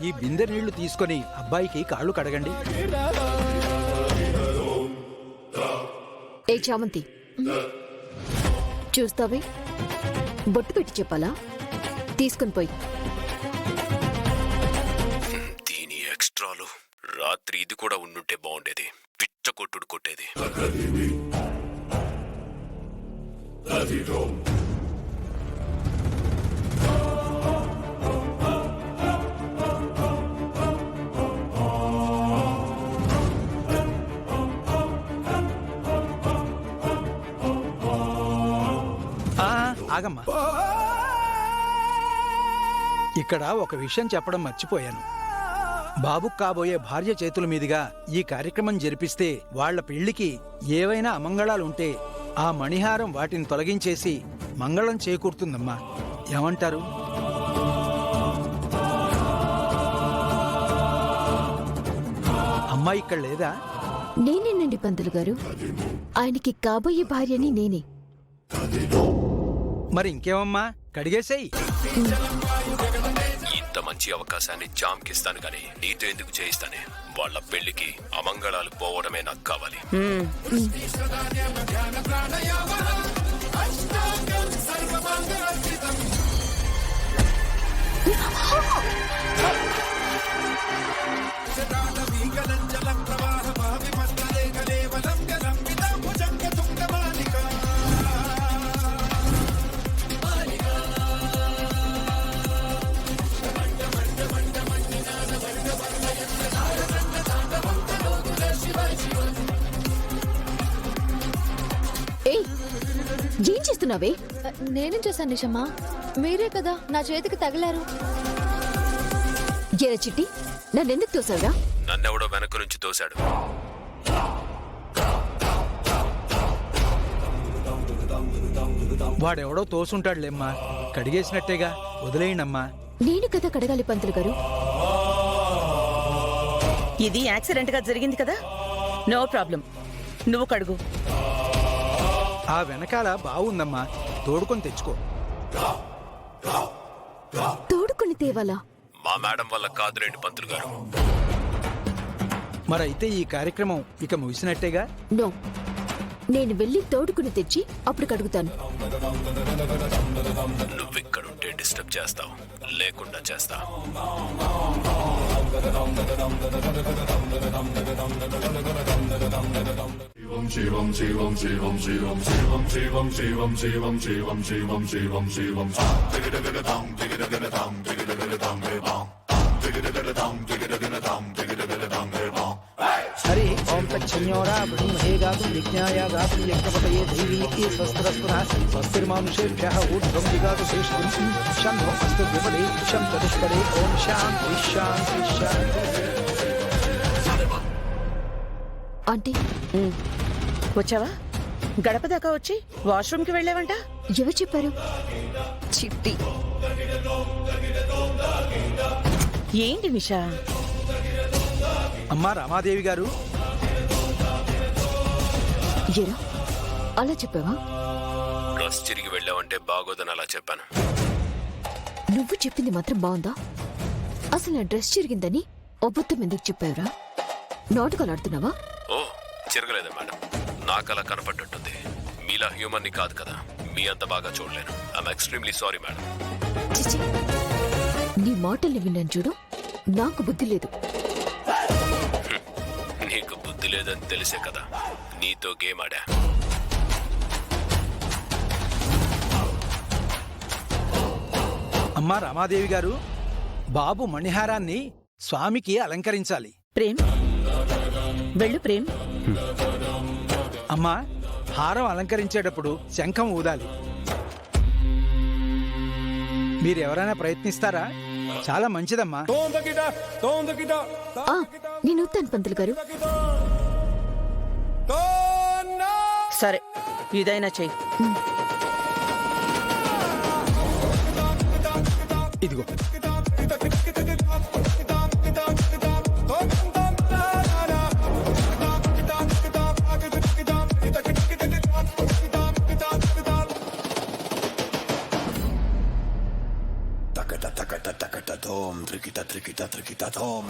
ఈ బిందె నీళ్లు తీసుకొని అబ్బాయికి కాళ్ళు కడగండి. ఏ చామంతి, చూస్తావే, బొట్టు పెట్టి చెప్పాలా? తీసుకుని పోయి. దీని ఎక్స్ట్రాలు రాత్రి ఇది కూడా ఉండుంటే బాగుండేది. పిచ్చ కొట్టుడు కొట్టేది. ఆగమ్మా, ఇక్కడ ఒక విషయం చెప్పడం మర్చిపోయాను. బాబుకు కాబోయే భార్య చేతుల మీదుగా ఈ కార్యక్రమం జరిపిస్తే వాళ్ల పెళ్లికి ఏవైనా అమంగళాలుంటే ఆ మణిహారం వాటిని తొలగించేసి మంగళం చేకూరుతుందమ్మా. ఏమంటారు? అమ్మాయి ఇక్కడ లేదా? నేనేనండి పంతులు గారు, ఆయనకి కాబోయే భార్యని నేనే. మరి ఇంకేమమ్మా, కడిగేసేయ్. ఇంత మంచి అవకాశాన్ని జామ్కిస్తాను గాని నీతో ఎందుకు చేయిస్తానే? వాళ్ళ పెళ్లికి అమంగళాలు పోవడమే నాకు కావాలి. ఏం చేస్తున్నావే? నేనేం చేశాను నిషమ్మా? మీరే కదా నా చేతికి తగిలారు. ఎరా చిట్టి, నన్నెందుకు తోసావురా? నన్నెవడో వెనక నుంచి తోశాడు. వాడెవడో తోసుంటాడులేమ్మా, కడిగేసినట్టేగా, వదిలేయండమ్మా. నేను కదా కడగాలి పంతులు గారు. ఇది యాక్సిడెంట్ గా జరిగింది కదా, నో ప్రాబ్లం, నువ్వు కడుగు. ఆ వెనకాల బావుందమ్మా, తోడుకొని తెచ్చుకో. తోడుకొని తేవాలా? మా మేడం వల్ల కాదులేండి పంతులు గారు. మరైతే ఈ కార్యక్రమం ఇక ముగిసినట్టేగా? నో, నేను వెళ్ళి తోడుకుని తెచ్చి అప్పుడు కడుగుతాను. నువ్విక్కడుంటే డిస్టర్బ్ చేస్తావు, లేకుండా చేస్తా. హరి ఓం తచ్చన్యోరా బ్రహ్మహే గాతుం యజ్ఞాయ గాతుం యజ్ఞపతయే దైవీకి స్వస్తిరస్పునః స్వస్తిర్మానుషేభ్యః ఊర్ధ్వం దిగాతు శ్రేష్ఠం శంభో అస్తు విపదే శం చతుష్పదే ఓం శాంతి శాంతి శాంతి. ఆంటీ, వచ్చావా? గడప దాకా వచ్చి వాష్రూమ్ కి వెళ్ళావంట. ఎవరు చెప్పారు? చిట్టి. ఏంటి నిషా? అమ్మా రామాదేవి గారు. ఎరా, అలా చెప్పావా? డ్రెస్ తిరిగి వెళ్ళావంటే బాగోదని అలా చెప్పాను. నువ్వు చెప్పింది మాత్రం బాగుందా? అసలు నా డ్రెస్ చిరిగిందని అబద్ధం ఎందుకు చెప్పావురా? నాటకాలు ఆడుతున్నావా? ఓ, చిరగలేదా మేడం? నాకు అలా కనపడ్డట్టుంది. మీలా హ్యూమన్ ని కాదు కదా, మీ అంత బాగా చూడలేను. I'm extremely sorry madam. చిచి, నీ మాటల్ని విన్నాను చూడు, నాకు బుద్ధి లేదు. నీకు బుద్ధి లేదని తెలిసే కదా నీతో గేమ్ ఆడా. అమ్మా రామాదేవి గారు, బాబు మణిహారాన్ని స్వామికి అలంకరించాలి. ప్రేమ్, వెళ్ళు ప్రేమ్. అమ్మా, హారం అలంకరించేటప్పుడు శంఖం ఊదాలి. మీరెవరైనా ప్రయత్నిస్తారా? చాలా మంచిదమ్మా. నేను వస్తాను పంతులు గారు. సరే, ఇదైనా చెయ్యి. ఇదిగో. తకట తకట ధోం త్రికిట త్రికిట త్రికిట ధోం.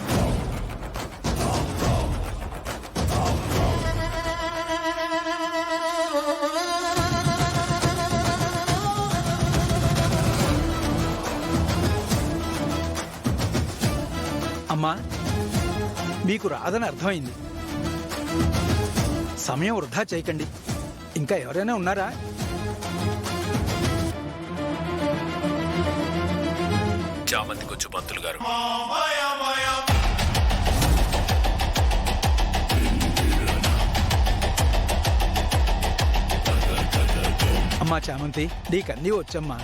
అమ్మా మీకు రాదని అర్థమైంది. సమయం వృధా చేయకండి. ఇంకా ఎవరైనా ఉన్నారా? చామంతి కొంచెం పంతులు గారు. అమ్మా చామంతి, నీకన్నీ వచ్చమ్మా.